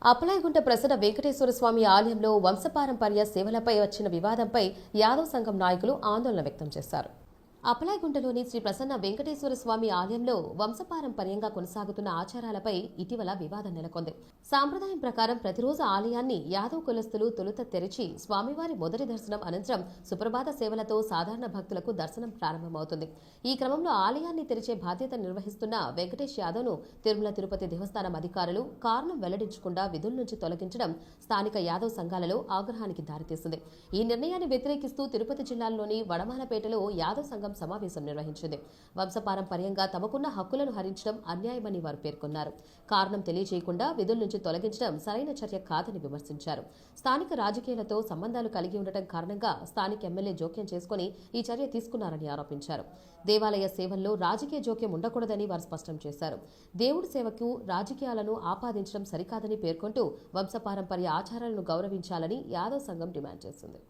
అప్పలాయగుంట ప్రసన్న వెంకటేశ్వర స్వామి ఆలయంలో వంశపారంపర్య సేవలపై వచ్చిన వివాదంపై యాదవ్ సంఘం నాయకులు ఆందోళన వ్యక్తం చేశారు. అప్పలాయగుంటలోని శ్రీ ప్రసన్న వెంకటేశ్వర స్వామి ఆలయంలో వంశపారంపర్యంగా కొనసాగుతున్న ఆచారాలపై ఇటీవల వివాదం నెలకొంది. సాంప్రదాయం ప్రకారం ప్రతిరోజు ఆలయాన్ని యాదవ్ కులస్తులు తొలుత తెరిచి స్వామివారి మొదటి దర్శనం అనంతరం సుప్రభాత సేవలతో సాధారణ భక్తులకు దర్శనం ప్రారంభమవుతుంది. ఈ క్రమంలో ఆలయాన్ని తెరిచే బాధ్యత నిర్వహిస్తున్న వెంకటేష్ యాదవ్ను తిరుమల తిరుపతి దేవస్థానం అధికారులు కారణం వెల్లడించకుండా విధుల నుంచి తొలగించడం స్థానిక యాదవ్ సంఘాలలో ఆగ్రహానికి దారితీసింది. ఈ నిర్ణయాన్ని వ్యతిరేకిస్తూ తిరుపతి జిల్లాలోని వడమాలపేటలో యాదవ్ సంఘం సమావేశం నిర్వహించింది. వంశపారంపర్యంగా తమకున్న హక్కులను హరించడం అన్యాయమని వారు పేర్కొన్నారు. కారణం తెలియజేయకుండా విధుల నుంచి తొలగించడం సరైన చర్య కాదని విమర్శించారు. స్థానిక రాజకీయాలతో సంబంధాలు కలిగి ఉండటం కారణంగా స్థానిక ఎమ్మెల్యే జోక్యం చేసుకుని ఈ చర్య తీసుకున్నారని ఆరోపించారు. దేవాలయ సేవల్లో రాజకీయ జోక్యం ఉండకూడదని వారు స్పష్టం చేశారు. దేవుడి సేవకు రాజకీయాలను ఆపాదించడం సరికాదని పేర్కొంటూ వంశపారంపర్య ఆచారాలను గౌరవించాలని యాదవ్ సంఘం డిమాండ్ చేసింది.